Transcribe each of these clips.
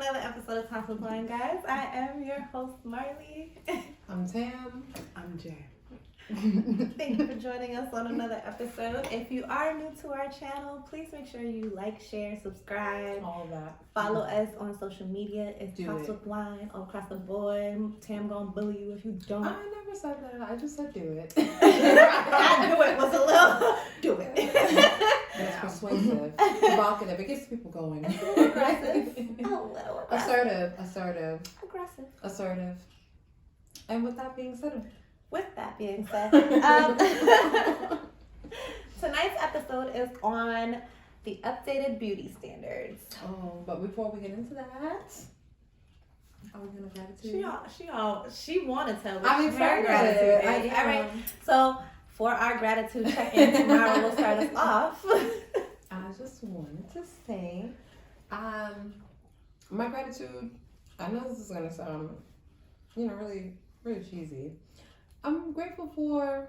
another episode of Top of Blind, guys. I am your host, Marley. I'm Tam. I'm Jay. Thank you for joining us on another episode. If you are new to our channel, please make sure you like, share, subscribe. All of that. Follow us on social media. It's Do Tops it. with Blind all across the board. Tam gonna bully you if you don't. I never said that. I just said do it. I knew it was a little. Do it. It's persuasive, provocative. It gets people going. It's a little aggressive. A little aggressive. Assertive. And with that being said, With that being said, tonight's episode is on the updated beauty standards. oh, but before we get into that, are we gonna gratitude? She want to tell us I'm her excited. gratitude. I All right. So for our gratitude check-in tomorrow, we'll start us off. I just wanted to say, my gratitude. I know this is gonna sound, really, really cheesy. I'm grateful for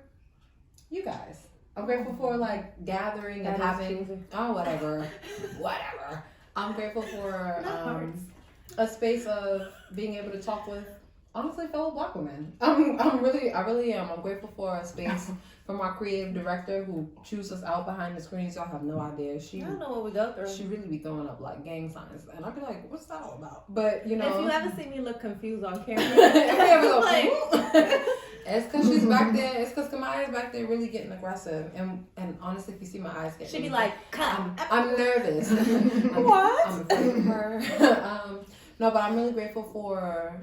you guys. I'm grateful for like gathering and having whatever. I'm grateful for a space of being able to talk with honestly fellow Black women. I really am. I'm grateful for a space from our creative director who chews us out behind the screens. Y'all have no idea. I don't know what we go through. She really be throwing up like gang signs, and I'd be like, "What's that all about?" But If you ever see me look confused on camera, it's because she's back there. It's because Kamaya's back there really getting aggressive. And honestly, if you see my eyes getting, she'd be like, "Come." I'm nervous. What? I'm afraid of her. No, but I'm really grateful for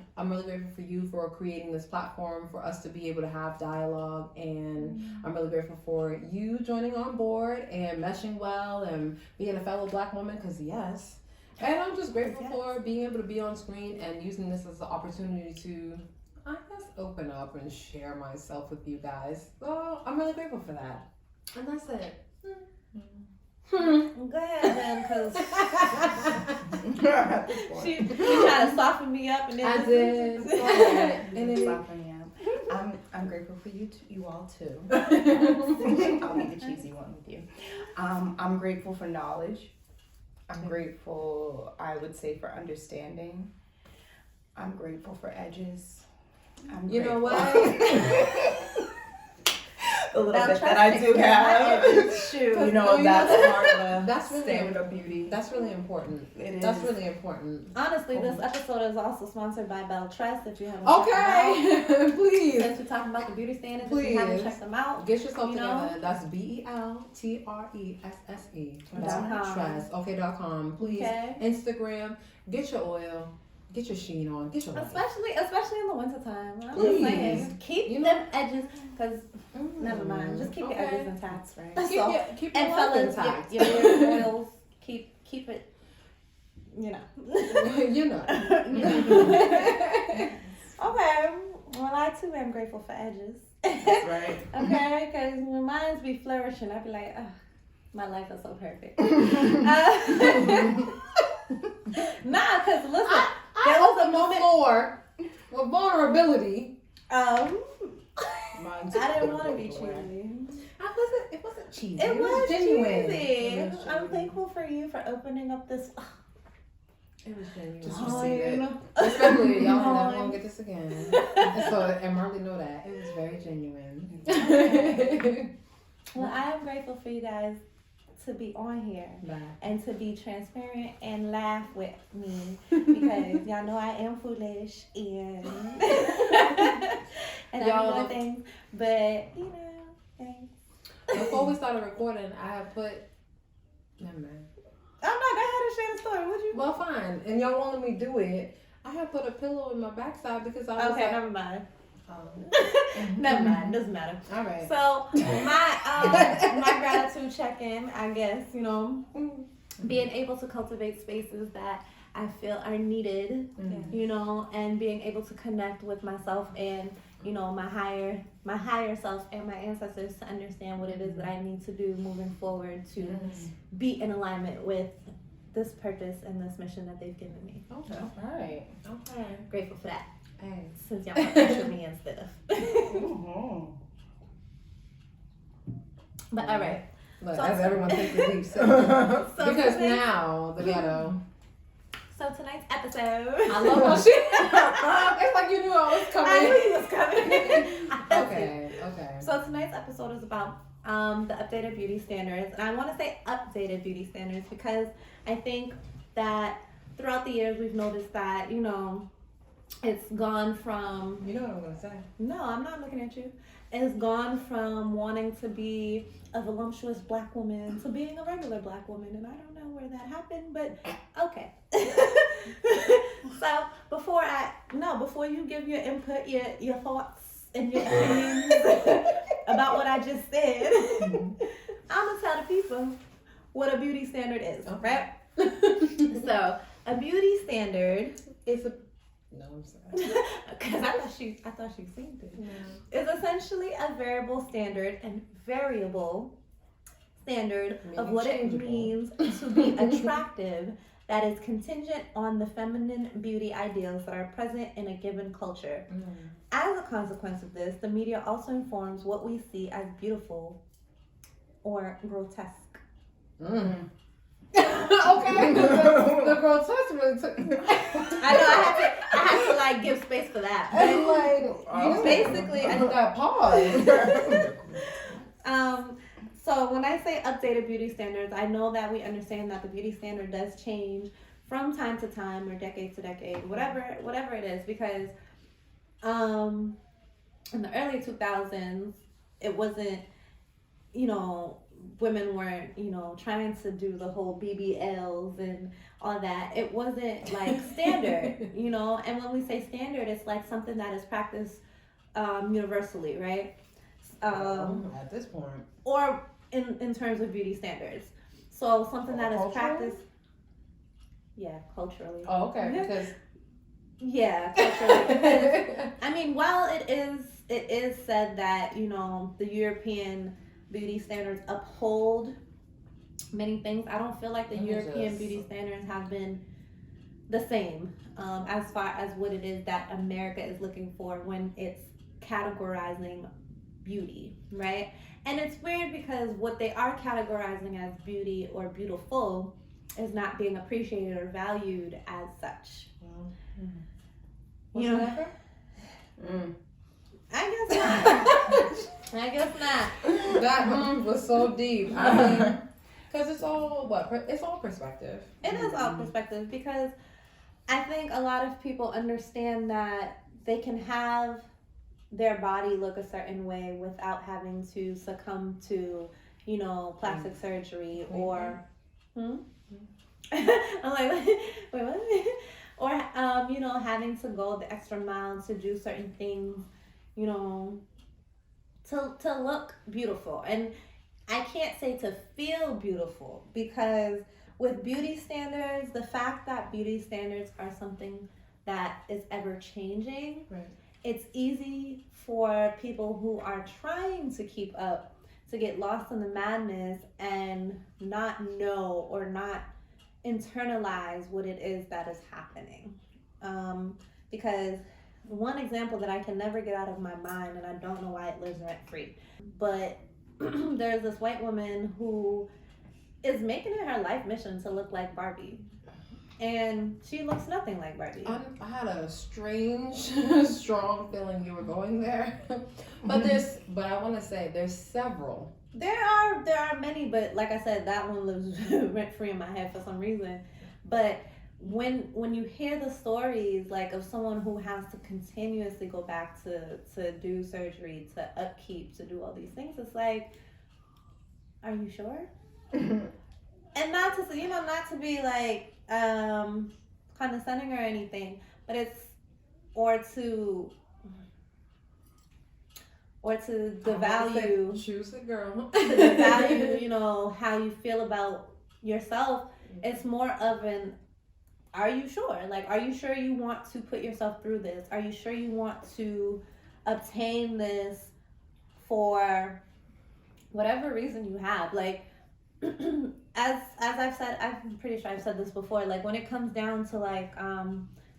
you for creating this platform for us to be able to have dialogue, and I'm really grateful for you joining on board and meshing well and being a fellow Black woman, because yes. And I'm just grateful for being able to be on screen and using this as an opportunity to, I guess, open up and share myself with you guys. So I'm really grateful for that. And that's it. Go ahead then, because she tried to soften me up, and then I did. I'm grateful for you all too. I'll be the cheesy one with you. I'm grateful for knowledge. I'm grateful, I would say, for understanding. I'm grateful for edges. You know what? A little bit that I do have. Shoot. That's part of the That's really standard of beauty. That's really important. It is. That's really important. Honestly, this episode is also sponsored by Bell Trust. If you haven't Okay, please. Since we're talking about the beauty standards, if Please. you haven't checked them out, Get yourself together. That's BELTRESSE. .com. Trust. Okay.com. Please. Okay. Instagram. Get your oil. Get your sheen on. Get your light. Especially in the wintertime. I'm just Please. saying, keep them edges, because never mind. Just keep your edges intact, right? Keep And your life fellas, intact. your oils, keep it. you know. Okay. Well, I too am grateful for edges. That's right. Okay, because when mine be flourishing, I'd be like, oh, my life is so perfect. Nah, because listen, there was a moment floor with vulnerability. I Mine's didn't want to be the way. cheesy. It wasn't cheesy. It was genuine. cheesy. It was I'm genuine. thankful for you for opening up this. It was genuine. Just receive it. Especially y'all never gonna get this again. And Marley know that. It was very genuine. Well, I am grateful for you guys to be on here and to be transparent and laugh with me, because y'all know I am foolish and and Y'all I'm doing things, but thanks. Before we started recording, I have put. Never mind. I'm not go ahead and share the story. Would you? Well, fine. And y'all wanted me to do it. I had put a pillow in my backside because I was Okay, like, never mind. Never mind. Doesn't matter. all right. So my gratitude check-in, I guess, being able to cultivate spaces that I feel are needed, and being able to connect with myself and my higher self and my ancestors to understand what it is that I need to do moving forward to be in alignment with this purpose and this mission that they've given me. Okay. All right. Okay. Grateful for that. Hey. Since y'all want to pressure me and stuff. But all right. Look, So- as everyone takes a deep sip. So Because today- now the ghetto. So tonight's episode. I love how she. It's like you knew I was coming. I knew you was coming. Okay. So tonight's episode is about the updated beauty standards, and I want to say updated beauty standards because I think that throughout the years we've noticed that it's gone from. You know what I'm gonna say? No, I'm not looking at you. It's gone from wanting to be a voluptuous black woman to being a regular black woman, and I don't know where that happened, but okay. So before you give your input, your thoughts and your opinions about what I just said, I'm gonna tell the people what a beauty standard is, right? So a beauty standard is a No, I'm sorry. because I thought she seen it. No. Is essentially a variable standard and variable standard of what it means to be attractive that is contingent on the feminine beauty ideals that are present in a given culture. As a consequence of this, the media also informs what we see as beautiful or grotesque. Okay. The grotesque really took. I know I had to like give space for that. And like you basically I got paused. So when I say updated beauty standards, I know that we understand that the beauty standard does change from time to time or decade to decade, whatever it is, because in the early 2000s, it wasn't, women weren't, trying to do the whole BBLs and all that. It wasn't like standard, and when we say standard, it's like something that is practiced universally, right? At this point. Or in terms of beauty standards. So something that is practiced. Yeah, culturally. Oh, okay. Because yeah, culturally. Because, I mean, while it is said that, the European beauty standards uphold many things, I don't feel like the European beauty standards have been the same as far as what it is that America is looking for when it's categorizing beauty, right? And it's weird because what they are categorizing as beauty or beautiful is not being appreciated or valued as such. Whatsoever? I guess not. I guess not. That was so deep. I mean, because it's all it's all perspective. It is all perspective because I think a lot of people understand that they can have their body look a certain way without having to succumb to, plastic surgery or. I'm like, wait, what? Or having to go the extra mile to do certain things, to look beautiful. And I can't say to feel beautiful because with beauty standards, the fact that beauty standards are something that is ever changing, right. It's easy for people who are trying to keep up to get lost in the madness and not know or not internalize what it is that is happening. Because one example that I can never get out of my mind, and I don't know why it lives rent free, but there's this white woman who is making it her life mission to look like Barbie. And she looks nothing like Barbie. I had a strange, strong feeling you were going there. But I want to say there's several. There are many, but like I said, that one lives rent free in my head for some reason. But when you hear the stories like of someone who has to continuously go back to do surgery, to upkeep, to do all these things, it's like, are you sure? And not to be like condescending or anything, but it's or to devalue, choose a girl, to devalue, how you feel about yourself. It's more of an, are you sure? Like, are you sure you want to put yourself through this? Are you sure you want to obtain this for whatever reason you have? Like, as I've said, I'm pretty sure I've said this before, like when it comes down to like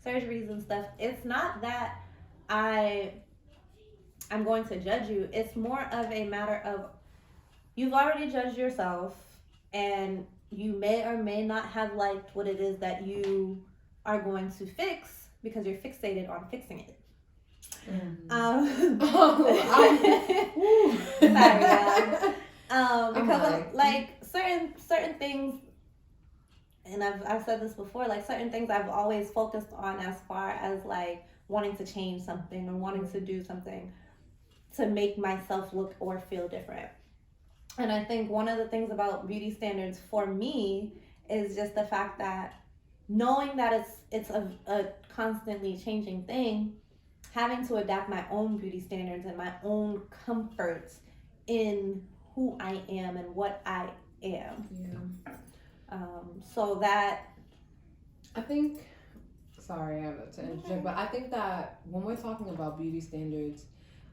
surgeries and stuff, it's not that I'm going to judge you. It's more of a matter of you've already judged yourself and you may or may not have liked what it is that you are going to fix because you're fixated on fixing it. Sorry, because like certain things, and I've said this before, like certain things I've always focused on as far as like wanting to change something or wanting to do something to make myself look or feel different. And I think one of the things about beauty standards for me is just the fact that knowing that it's a constantly changing thing, having to adapt my own beauty standards and my own comforts in who I am and what I am. Yeah. So that I think, sorry, I have to interject, but I think that when we're talking about beauty standards,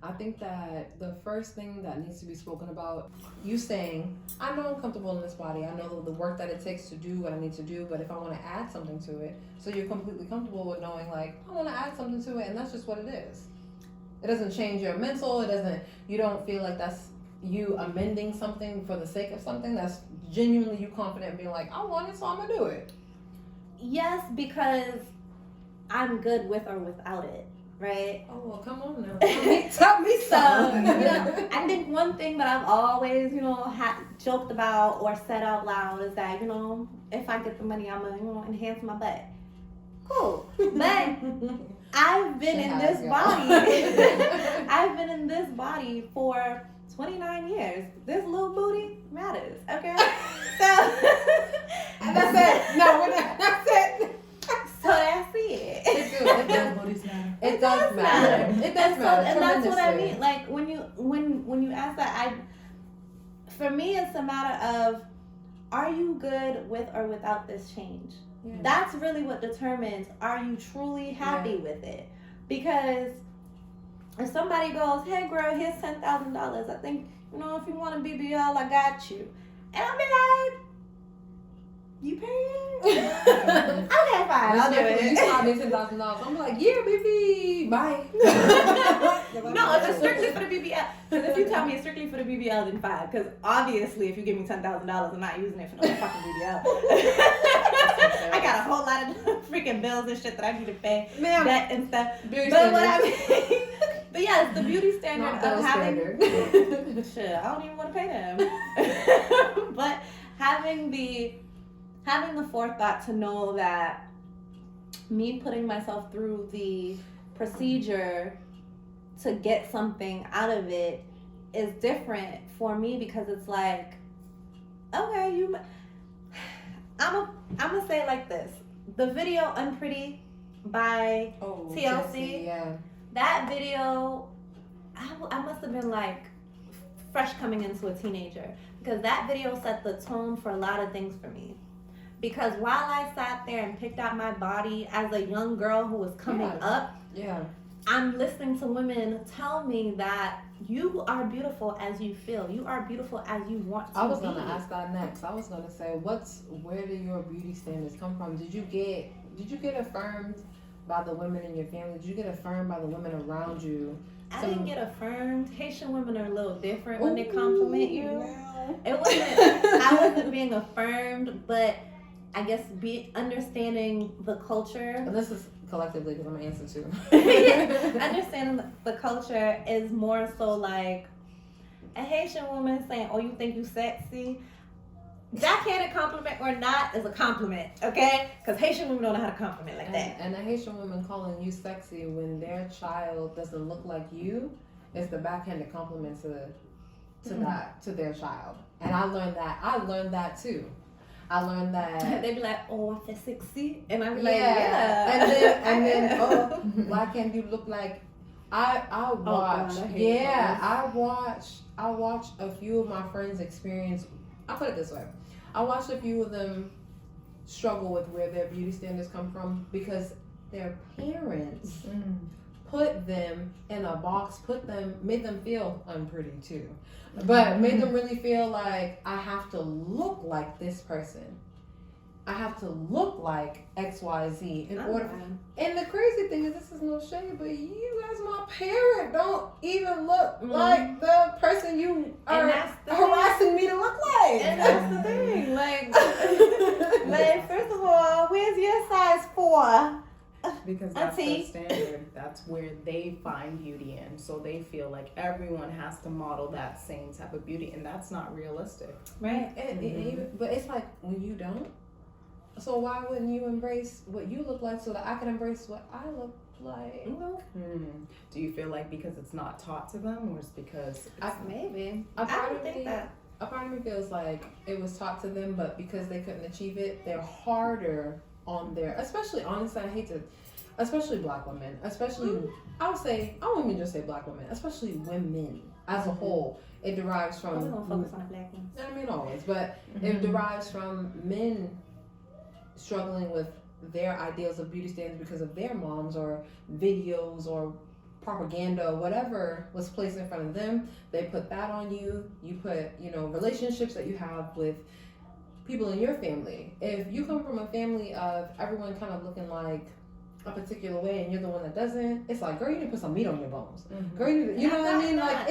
I think that the first thing that needs to be spoken about, you saying, I know I'm comfortable in this body. I know the work that it takes to do what I need to do, but if I want to add something to it, so you're completely comfortable with knowing, like, I want to add something to it, and that's just what it is. It doesn't change your mental. You don't feel like that's you amending something for the sake of something. That's genuinely you confident being like, I want it, so I'm going to do it. yes, because I'm good with or without it. Right? Oh, well, come on now. Tell me So, something. I think one thing that I've always, joked about or said out loud is that, if I get the money, I'm going to, enhance my butt. Cool. But I've been in this body. I've been in this body for 29 years. This little booty matters, okay? So, and that's it. No, we're not. That's it. So that's it. It does matter. It does matter. And that's what I mean. Like when you ask that, for me it's a matter of, are you good with or without this change? Yeah. That's really what determines, are you truly happy with it? Because if somebody goes, hey girl, here's $10,000. I think, if you want a BBL, I got you. And I'll be like, you paying? Okay, fine. I'll do it. You start me $10,000. I'm like, yeah, baby, bye. No, if it's strictly for the BBL. Because if you tell me it's strictly for the BBL, then fine. Because obviously, if you give me $10,000, I'm not using it for no fucking BBL. I got a whole lot of freaking bills and shit that I need to pay. That and stuff. But what I mean, but yes, the beauty standard of having. Shit, I don't even want to pay them. But having the forethought to know that me putting myself through the procedure to get something out of it is different for me, because it's like, okay, I'm gonna say it like this. The video Unpretty by TLC, yeah. That video, I must have been like fresh coming into a teenager, because that video set the tone for a lot of things for me. Because while I sat there and picked out my body as a young girl who was coming up, I'm listening to women tell me that you are beautiful as you feel. You are beautiful as you want to be. I was going to ask that next. I was going to say, where do your beauty standards come from? Did you get affirmed by the women in your family? Did you get affirmed by the women around you? I didn't get affirmed. Haitian women are a little different when they compliment you. No. I wasn't being affirmed, but I guess understanding the culture. And this is collectively because I'm an answer too. Understanding the culture is more so like a Haitian woman saying, oh, you think you sexy? Backhanded compliment or not is a compliment, okay? Because Haitian women don't know how to compliment like that. And a Haitian woman calling you sexy when their child doesn't look like you is the backhanded compliment to their child. And I learned that too. I learned that they'd be like, oh, I feel sexy, and I'd be like, yeah. And then oh, why can't you look like I watched a few of my friends experience. I'll put it this way. I watched a few of them struggle with where their beauty standards come from because their parents put them in a box, made them feel unpretty too, but made them really feel like I have to look like this person. I have to look like XYZ in order. And the crazy thing is, this is no shade, but you as my parent don't even look like the person you are harassing me to look like. And that's the thing. Like, first of all, where's your size 4? Because that's the standard. That's where they find beauty in. So they feel like everyone has to model that same type of beauty, and that's not realistic. Right. But it's like, when you don't, so why wouldn't you embrace what you look like so that I can embrace what I look like? Do you feel like because it's not taught to them, or it's because maybe a part of me feels like it was taught to them, but because they couldn't achieve it, they're harder on their, especially, honestly, especially black women, especially, I won't even just say black women, especially women as a whole. It derives from, we're gonna focus on the black ones. I mean, always, but it derives from men struggling with their ideals of beauty standards because of their moms or videos or propaganda or whatever was placed in front of them. They put that on you. You put, relationships that you have with people in your family. If you come from a family of everyone kind of looking like a particular way and you're the one that doesn't, it's like, girl, you need to put some meat on your bones. Girl, you know what I mean? Like,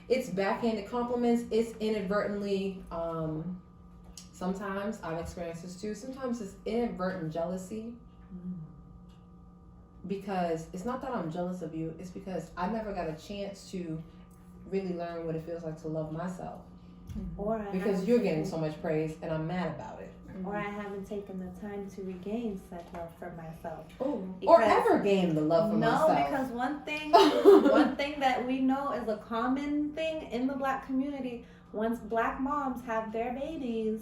it's backhanded compliments. It's inadvertently, sometimes I've experienced this too. Sometimes it's inadvertent jealousy. Because it's not that I'm jealous of you, it's because I never got a chance to really learn what it feels like to love myself. Because you're getting so much praise and I'm mad about it. Or I haven't taken the time to regain such love for myself. Or ever gain the love for myself. No, because one thing that we know is a common thing in the black community. Once black moms have their babies,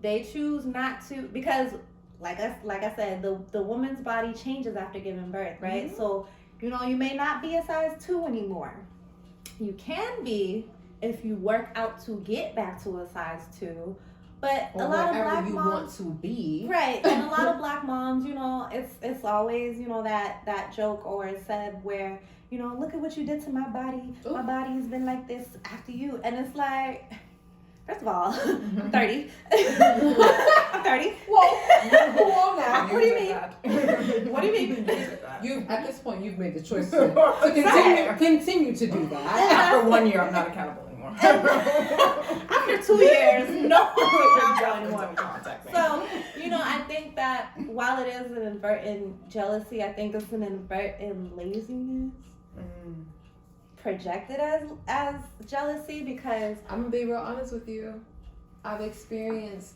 they choose not to, because like I said, the woman's body changes after giving birth, right? So, you may not be a size 2 anymore. You can be if you work out to get back to a size 2, but or a lot of black you moms want to be, right? And a lot of black moms, it's always that joke or it's said where look at what you did to my body. My body's been like this after you, and it's like, first of all, I'm 30. I'm 30. Whoa now. What do you mean? What do you mean? You at this point you've made the choice to continue to do that. After 1 year, I'm not accountable anymore. After 2 years, no one's don't contact me. So, I think that while it is an inadvertent jealousy, I think it's an inadvertent laziness projected as jealousy, because I'm gonna be real honest with you. I've experienced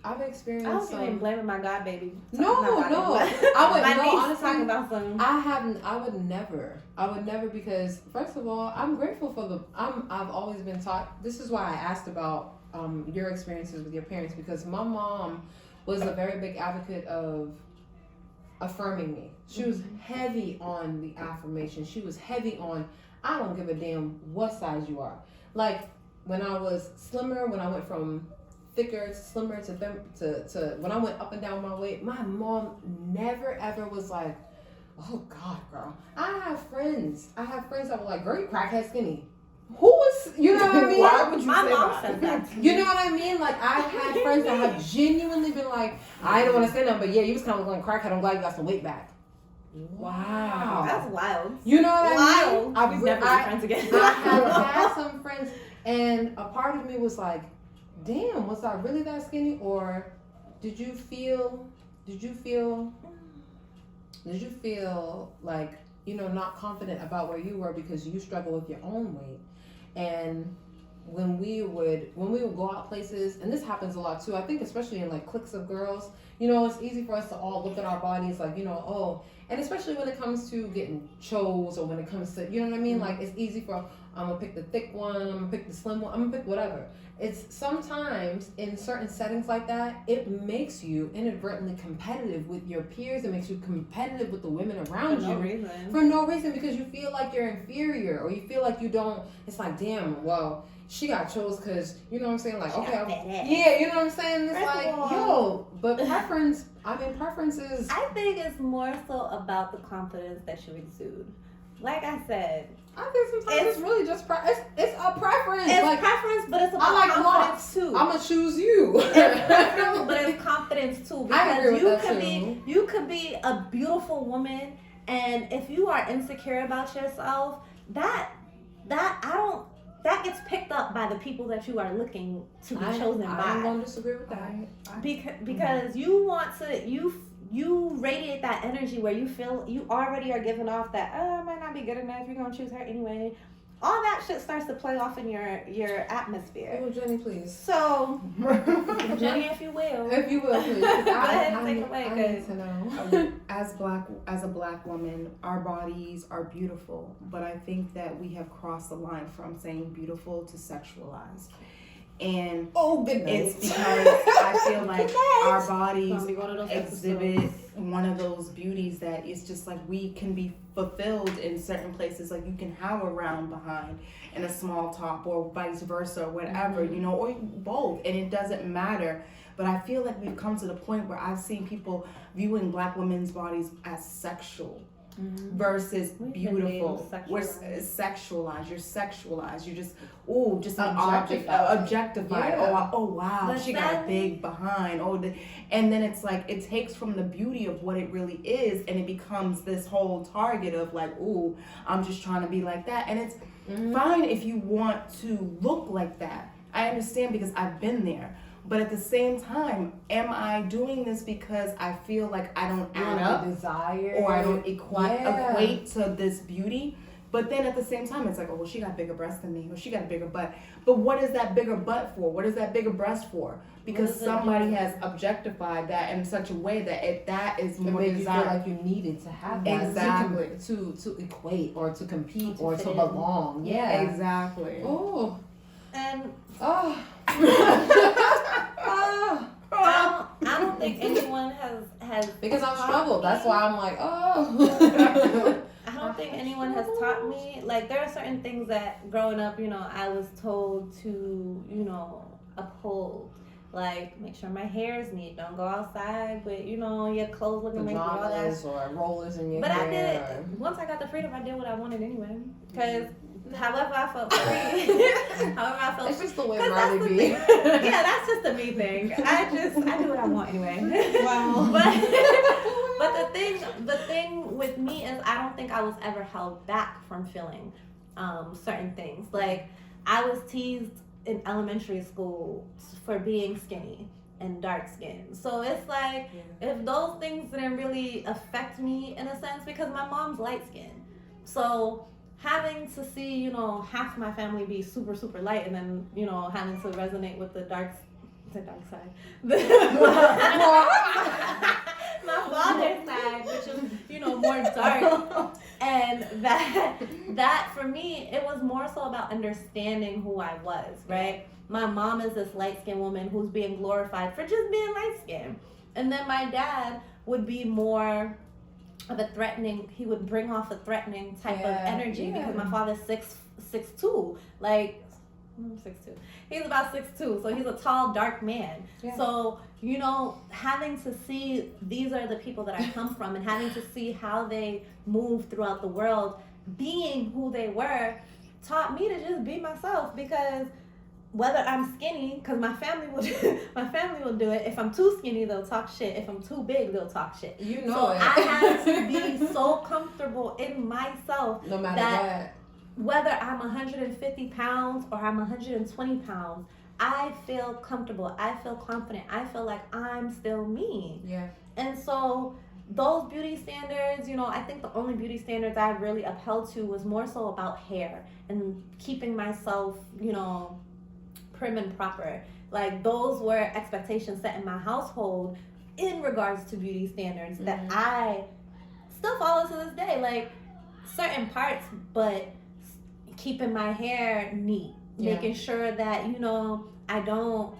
I don't even blame my god baby. No. I would honestly talking about some. I would never, because first of all, I'm grateful for I've always been taught. This is why I asked about your experiences with your parents, because my mom was a very big advocate of affirming me. She was heavy on the affirmation. She was heavy on, I don't give a damn what size you are. Like, when I was slimmer, when I went from thicker to slimmer to when I went up and down my weight, my mom never ever was like, oh God, girl. I have friends that were like, girl, you crackhead skinny. Who was, you know what I mean? Why would you my say mom that? said that. You know what I mean? Like, I've had friends that have genuinely been like, I don't want to say nothing, but yeah, you was kind of like crackhead. I'm glad you got some weight back. Wow. That's wild. You know what I mean? We've never been friends again. I have had some friends, and a part of me was like, damn, was I really that skinny? Or did you feel like, not confident about where you were because you struggle with your own weight? And when we would go out places, and this happens a lot too, I think especially in like cliques of girls, it's easy for us to all look at our bodies like, and especially when it comes to getting chose, or when it comes to, you know what I mean? Like, it's easy for, I'm gonna pick the thick one, I'm gonna pick the slim one, I'm gonna pick whatever. It's sometimes in certain settings like that, it makes you inadvertently competitive with your peers. It makes you competitive with the women around you. For no reason, because you feel like you're inferior, or you feel like you don't. It's like, damn, well, she got chose because, you know what I'm saying? Like, okay, yeah, you know what I'm saying? It's like, but preferences. I think it's more so about the confidence that you exude. like I said, I think sometimes it's really just it's a preference. It's like, preference, but it's about I like confidence blocks. too. I'm gonna choose you. It's preference, but it's confidence too. I agree Because with that too. you could be a beautiful woman, and if you are insecure about yourself, that gets picked up by the people that you are looking to be chosen by. I'm gonna disagree with that. Because you want to you radiate that energy where you feel you already are giving off that I might not be good enough, you're gonna choose her anyway. All that shit starts to play off in your atmosphere. Oh, Jenny, please. So Jenny, if you will, please. Go ahead and take it away, I need to know. As a black woman, our bodies are beautiful, but I think that we have crossed the line from saying beautiful to sexualized. And it's because I feel like our bodies exhibit one of those beauties that it's just like we can be fulfilled in certain places. Like you can have a round behind and a small top, or vice versa, or whatever, you know, or both, and it doesn't matter. But I feel like we've come to the point where I've seen people viewing black women's bodies as sexual. Versus beautiful. We're sexualized. You're sexualized. You're just an object, objectified. Yeah. Oh wow, but she got a big behind. And then it's like it takes from the beauty of what it really is, and it becomes this whole target of like, ooh, I'm just trying to be like that. And it's fine if you want to look like that. I understand because I've been there. But at the same time, am I doing this because I feel like I don't add up, desire, or I don't equate to this beauty? But then at the same time, it's like, oh, well, she got bigger breasts than me, or she got a bigger butt. But what is that bigger butt for? What is that bigger breast for? Because somebody has objectified that in such a way that that is more desired. You feel like you needed to have that exactly to equate or to compete or to belong. Yeah, exactly. Oh, and I don't think anyone has because I've struggled. That's why I'm like, oh. I don't think anyone has taught me. Like there are certain things that growing up, you know, I was told to, you know, uphold. Like make sure my hair is neat. Don't go outside with, you know, your clothes looking like all that. Or rollers in your but hair. I did it. Once I got the freedom, I did what I wanted anyway. Because however I felt free, it's just the way Marley be. Yeah, that's just a me thing. I do what I want anyway. Wow. But the thing with me is I don't think I was ever held back from feeling certain things. Like I was teased in elementary school for being skinny and dark skinned. So it's like if those things didn't really affect me in a sense, because my mom's light skinned. So having to see, you know, half my family be super, super light and then, you know, having to resonate with the dark side. My father's side, which is, you know, more dark. And that for me, it was more so about understanding who I was, right? My mom is this light-skinned woman who's being glorified for just being light-skinned. And then my dad would be more of a threatening, he would bring off a threatening type of energy because my father's 6'2", like 6'2". He's about 6'2", so he's a tall, dark man. Yeah. So, you know, having to see these are the people that I come from and having to see how they move throughout the world, being who they were, taught me to just be myself. Because whether I'm skinny, because my family will do it. If I'm too skinny, they'll talk shit. If I'm too big, they'll talk shit. You know so it. I have to be so comfortable in myself, no matter that whether I'm 150 pounds or I'm 120 pounds, I feel comfortable. I feel confident. I feel like I'm still me. Yeah. And so those beauty standards, you know, I think the only beauty standards I really upheld to was more so about hair and keeping myself, you know, prim and proper. Like those were expectations set in my household in regards to beauty standards that I still follow to this day. Like certain parts, but keeping my hair neat, making sure that, you know, I don't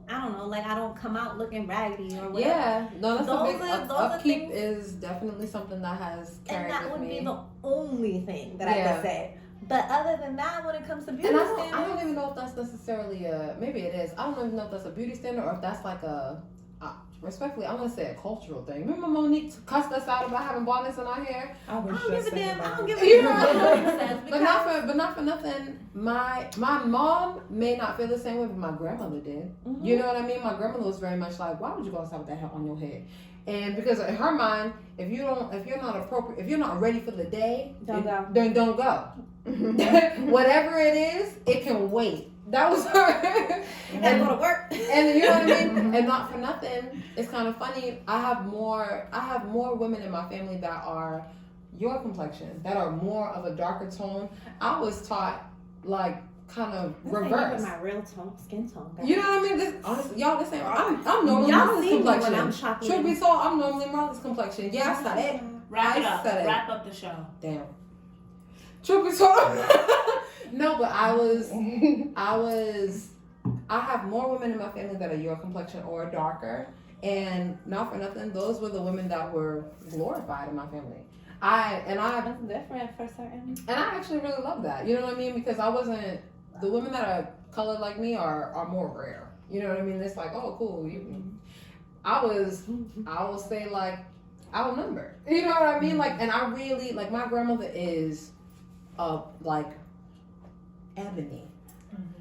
know, like I don't come out looking raggedy or whatever. Yeah, no, that's those a big upkeep is definitely something that has carried and that with would me. be the only thing that I could say. But other than that, when it comes to beauty standards, I don't even know if that's necessarily maybe it is. I don't even know if that's a beauty standard or if that's like respectfully, I want to say a cultural thing. Remember Monique cussed us out about having bonnets in our hair? I was I don't just give a damn. I don't give a You damn. know? Because But not for nothing. My mom may not feel the same way, but my grandmother did. Mhm. You know what I mean? My grandmother was very much like, why would you go outside with that hair on your head? And because in her mind, if you're not ready for the day, Don't go. then don't go. Whatever it is, it can wait. That was her. and go to work. And you know what I mean? And not for nothing, it's kind of funny. I have more women in my family that are your complexion, that are more of a darker tone. I was taught like kind of This ain't reverse. even my real tone, skin tone. Guys. You know what I mean? This honestly, y'all, this ain't. I'm normally Y'all Molly's see me when complexion. I'm chopping. Truth be told, I'm normally Molly's complexion. Yeah, I said it. Wrap it I up. said it. Wrap up the show. Damn. Truth be told. No, but I have more women in my family that are your complexion or darker. And not for nothing, those were the women that were glorified in my family. That's different for certain. And I actually really love that. You know what I mean? Because the women that are colored like me are more rare. You know what I mean? It's like, oh, cool. I will say like, outnumbered. You know what I mean? Like, and I really, like, my grandmother is, like, ebony.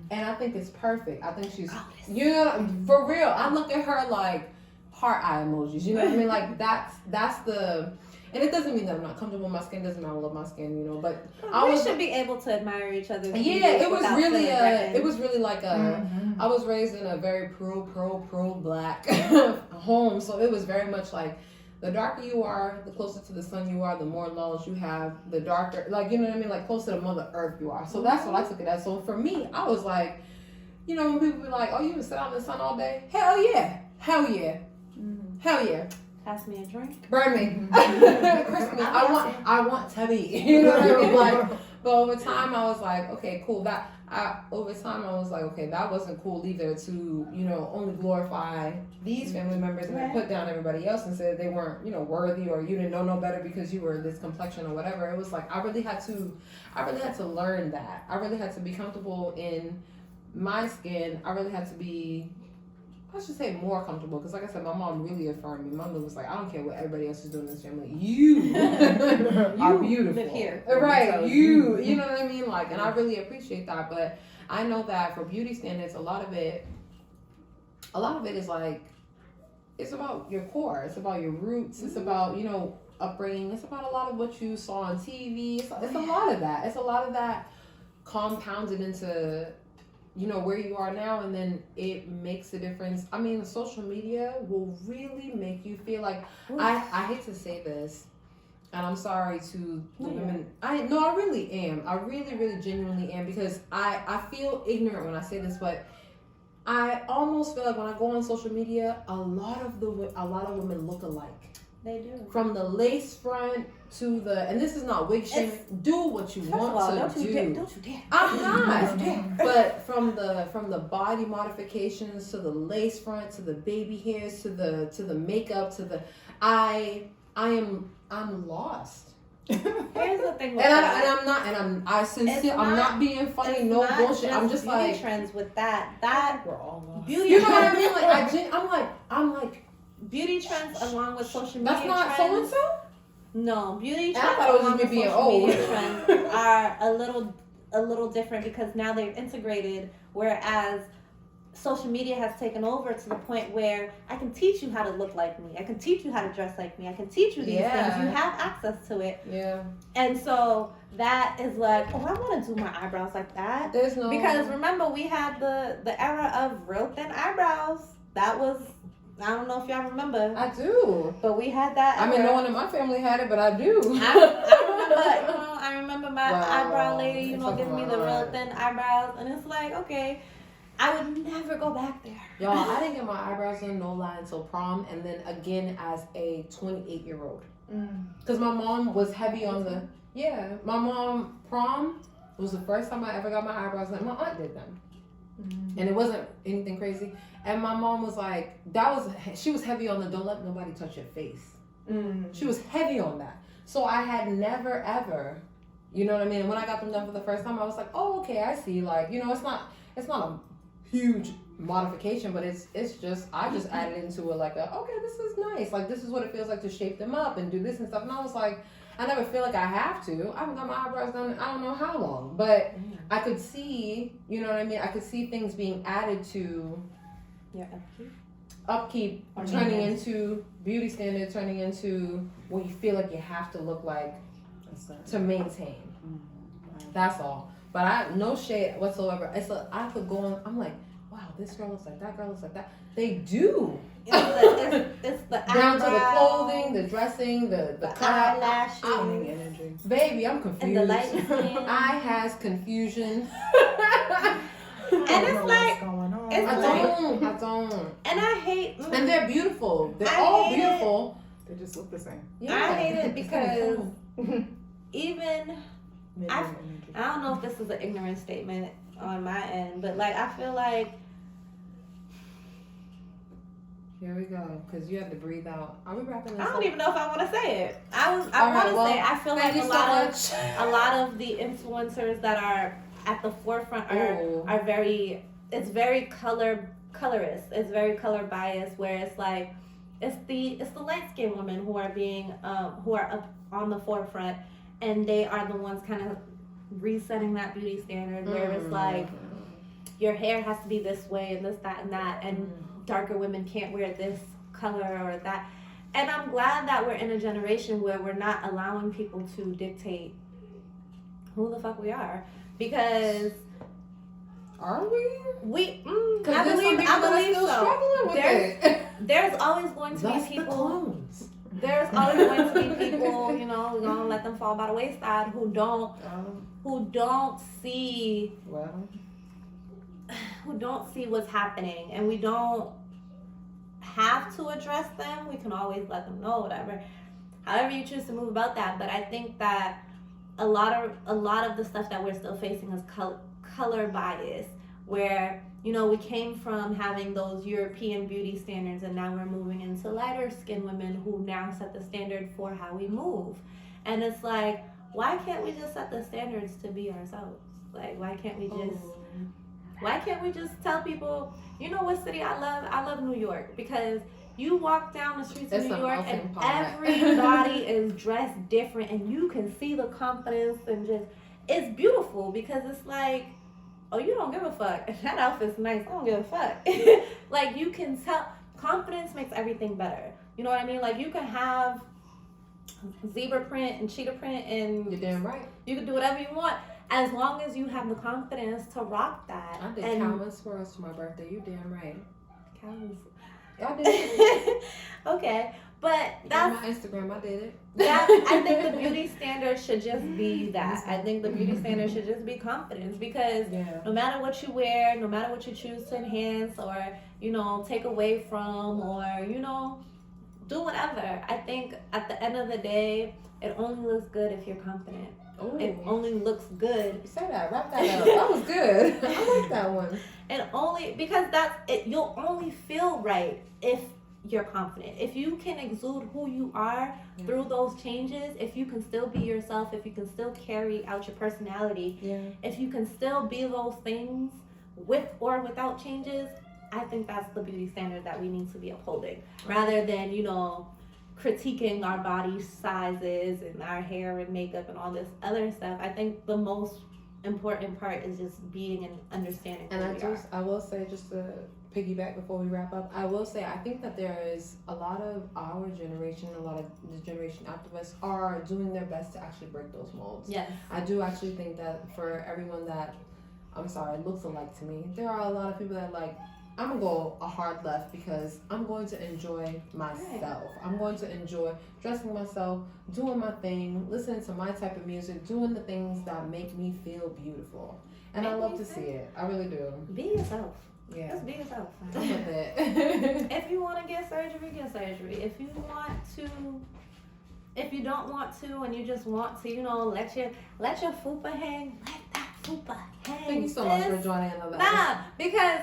And I think it's perfect. I think she's, you know, for real. I look at her like heart eye emojis. You know what I mean? Like, that's the, and it doesn't mean that I'm not comfortable with my skin. Doesn't mean I love my skin, you know. But We should be able to admire each other. Yeah, it was really like a. I was raised in a very pro black home, so it was very much like the darker you are, the closer to the sun you are, the more laws you have, the darker, like, you know what I mean, like closer to Mother Earth you are. So that's what I took it as. So for me, I was like, you know, when people be like, oh, you can sit out in the sun all day? Hell yeah. Pass me a drink. Burn me. Crisp me. I want to be. You know what I mean? Like, but over time I was like, okay, cool. Over time I was like, okay, that wasn't cool either to, you know, only glorify these family members and then put down everybody else and say they weren't, you know, worthy or you didn't know no better because you were this complexion or whatever. It was like I really had to learn that. I really had to be comfortable in my skin. I really had to be, I should say, more comfortable, because like I said, my mom really affirmed me. My mother was like, I don't care what everybody else is doing in this family. You are beautiful. Live here. Right. You know what I mean? Like, and I really appreciate that. But I know that for beauty standards, a lot of it is like, it's about your core. It's about your roots. It's about, you know, upbringing. It's about a lot of what you saw on TV. It's a lot of that. It's a lot of that compounded into, you know, where you are now, and then it makes a difference. I mean, social media will really make you feel like, I hate to say this, and I'm sorry to the women. I really am. I really, really genuinely am, because I feel ignorant when I say this, but I almost feel like when I go on social media, a lot of women look alike. They do. From the lace front to the, and this is not wig shaming. Do what you want to do. Don't you dare. I'm not. But from the body modifications to the lace front to the baby hairs to the makeup to the, I'm lost. Here's the thing with I'm not being funny, no bullshit. I'm just beauty like trends with that we're all lost. beauty. You know what I mean? Like I'm like beauty trends along with social media that's not trends. so and so. No, beauty I trends thought it was along just with me being social old. media trends are a little different, because now they're integrated, whereas social media has taken over to the point where I can teach you how to look like me. I can teach you how to dress like me. I can teach you these things. You have access to it. Yeah. And so that is like, oh, I want to do my eyebrows like that. There's no, Because remember, we had the era of real thin eyebrows. That was, I don't know if y'all remember. I do. But we had that era. I mean, no one in my family had it, but I do. I remember my eyebrow lady, giving me the real thin eyebrows. And it's like, okay, I would never go back there. Y'all, I didn't get my eyebrows done, no lie, until prom, and then again as a 28-year-old. Because my mom was heavy on the, my mom, prom was the first time I ever got my eyebrows done. My aunt did them. And it wasn't anything crazy. And my mom was like, she was heavy on the don't let nobody touch your face. She was heavy on that. So I had never, ever, you know what I mean? And when I got them done for the first time, I was like, oh, okay, I see. Like, you know, it's not a huge modification, but it's just I just added into it like okay, this is nice, like this is what it feels like to shape them up and do this and stuff. And I was like, I never feel like I have to. I haven't got my eyebrows done in I don't know how long, but I could see, you know what I mean, I could see things being added to your upkeep turning into beauty standard, turning into what you feel like you have to look like to maintain. That's all. But I no shade whatsoever. I could go on. I'm like, wow, this girl looks like that. Girl looks like that. They do. It's the down to the clothing, the dressing, the eyelashes, energy. Baby, I'm confused. And the light skin. I has confusion. And it's like, going on. I don't. And I hate. And they're beautiful. They're all beautiful. They just look the same. Yeah. I hate it because even I don't know if this is an ignorant statement on my end, but like I feel like. Here we go, because you have to breathe out. Are we wrapping this I up? don't even know if I want to say it. I want to say I feel like a lot of the influencers that are at the forefront are very. It's very colorist. It's very color biased. Where it's like, it's the light skinned women who are being who are up on the forefront, and they are the ones kind of resetting that beauty standard. Where it's like, your hair has to be this way and this, that, and that, and darker women can't wear this color or that. And I'm glad that we're in a generation where we're not allowing people to dictate who the fuck we are. Because are we? I believe so. Struggling with it. There's always going to be people. There's always going to be people, you know, we're gonna let them fall by the wayside who don't see who don't see what's happening, and we don't have to address them. We can always let them know, whatever. However you choose to move about that. But I think that a lot of the stuff that we're still facing is color bias, where, you know, we came from having those European beauty standards, and now we're moving into lighter skinned women who now set the standard for how we move. And it's like, why can't we just set the standards to be ourselves? Like, why can't we just tell people, you know what city I love? I love New York, because you walk down the streets of New York and everybody is dressed different, and you can see the confidence, and just, it's beautiful, because it's like, oh, you don't give a fuck. If that outfit's nice, I don't give a fuck. Like, you can tell, confidence makes everything better. You know what I mean? Like, you can have zebra print and cheetah print, and you're damn right. You can do whatever you want, as long as you have the confidence to rock that. I did countless squirrels for my birthday. You damn right. Countless. I did. Okay, but that's on my Instagram. I did it. I think the beauty standard should just be that. I think the beauty standard should just be confidence, because no matter what you wear, no matter what you choose to enhance or, you know, take away from, or, you know, do whatever. I think at the end of the day, it only looks good if you're confident. Ooh. It only looks good. Say that. Wrap that up. That was good. I like that one. And only because that's it. You'll only feel right if you're confident. If you can exude who you are through those changes, if you can still be yourself, if you can still carry out your personality, if you can still be those things with or without changes, I think that's the beauty standard that we need to be upholding, rather than, you know, critiquing our body sizes and our hair and makeup and all this other stuff. I think the most important part is just being and understanding who we are. I will say, just to piggyback before we wrap up, I will say I think that there is a lot of our generation, a lot of the generation activists are doing their best to actually break those molds. Yes. I do actually think that for everyone that, looks alike to me, there are a lot of people that like, I'm going to go a hard left because I'm going to enjoy myself. Right. I'm going to enjoy dressing myself, doing my thing, listening to my type of music, doing the things that make me feel beautiful. And I love to see it. I really do. Be yourself. Yeah. Just be yourself. I'm with it. If you want to get surgery, get surgery. If you don't want to, and you just want to, you know, let your fupa hang, let that fupa hang. Thank you so much for joining another because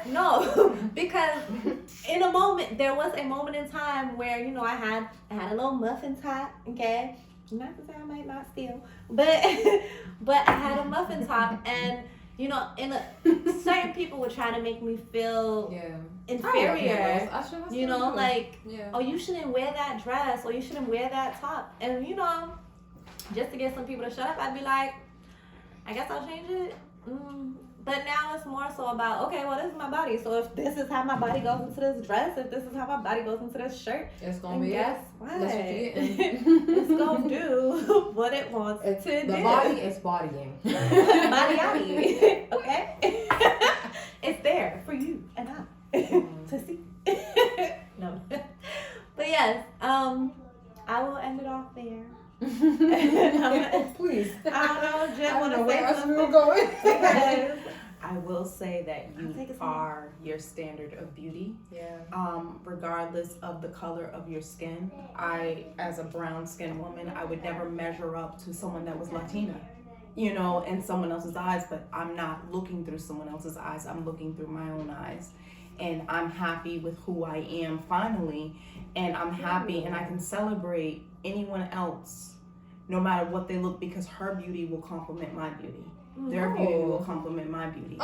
there was a moment in time where, you know, I had a little muffin top, okay? Not to say I might not steal, but I had a muffin top, and you know, certain people would try to make me feel inferior. You know, like, oh, you shouldn't wear that dress, or you shouldn't wear that top. And, you know, just to get some people to shut up, I'd be like, I guess I'll change it. But now it's more so about, okay, well, this is my body. So if this is how my body goes into this dress, if this is how my body goes into this shirt, it's gonna be guess what? That's what It's gonna do what it wants to do. The body is bodying. Body, okay? It's there for you and I to see. No. But yes, I will end it off there. Please. I don't know, Jen, I don't know where else we were something? going. Because I will say that you take a are your standard of beauty. Regardless of the color of your skin. I, as a brown skinned woman, I would never measure up to someone that was Latina, you know, in someone else's eyes, but I'm not looking through someone else's eyes. I'm looking through my own eyes. And I'm happy with who I am finally. And I'm happy and I can celebrate anyone else, no matter what they look, because her beauty will complement my beauty. Their beauty will complement my beauty.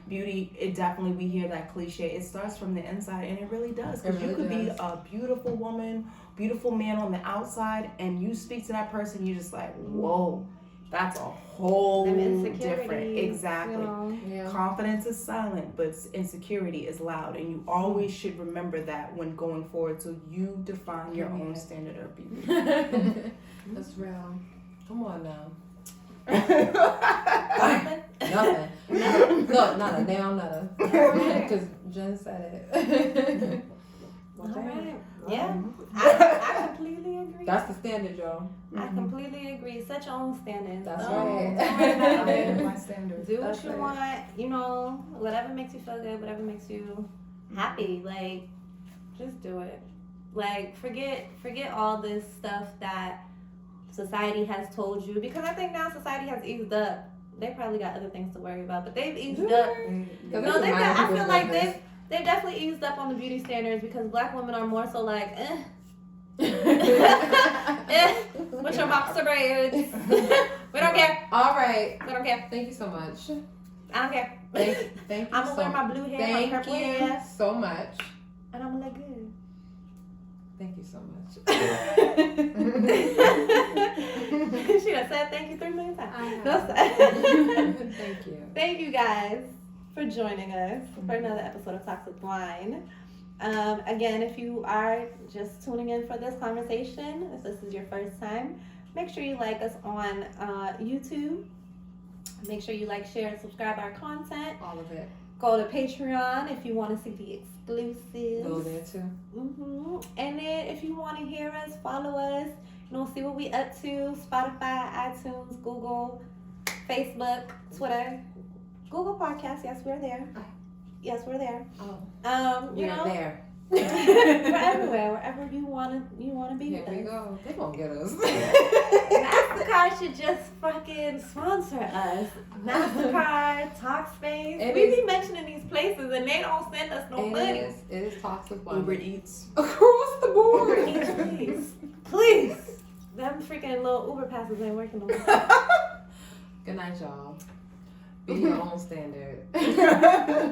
Beauty, it definitely, we hear that cliche, it starts from the inside, and it really does. Because you could be a beautiful woman, beautiful man on the outside, and you speak to that person, you're just like, whoa, that's a whole different. Exactly. You know. Confidence is silent, but insecurity is loud, and you always should remember that when going forward, so you define your own standard of beauty. That's real. Come on now. Nothing. Look, not a damn nada. Because Jen said it. All right. Yeah. I completely agree. That's the standard, y'all. I completely agree. Set your own standards. That's Don't right. worry about I it. am my standard. Do what That's you right. want. You know, whatever makes you feel good, whatever makes you happy. Like, just do it. Like, forget all this stuff that society has told you, because I think now society has eased up. They probably got other things to worry about, but they've eased up. No, I feel like they've definitely eased up on the beauty standards, because black women are more so like, with your boxer braids. We don't care. All right. We don't care. Thank you so much. I don't care. Thank you I'm so gonna wear my blue hair, my Thank purple you hair, so much. and I'm gonna look good. Thank you so much. She done said thank you 3 million times. No, Thank you. Thank you guys for joining us for another episode of Talks with Wine. Again, if you are just tuning in for this conversation, if this is your first time, make sure you like us on YouTube. Make sure you like, share, and subscribe our content. All of it. Go to Patreon if you want to see the exclusives. Go there too. And then if you want to hear us, follow us. You know, see what we up to. Spotify, iTunes, Google, Facebook, Twitter, Google Podcasts. Yes, we're there. Yes, we're there. You know, there. we're everywhere. Wherever you wanna be. Here with we us. go. They won't get us. MasterCard should just fucking sponsor us. MasterCard, Talkspace. It We is- be mentioning these places and they don't send us no money. It is Talks with Wine. Uber Eats. Across the board. Uber Eats, please. Them freaking little Uber passes ain't working no more. Good night, y'all. Be your own standard.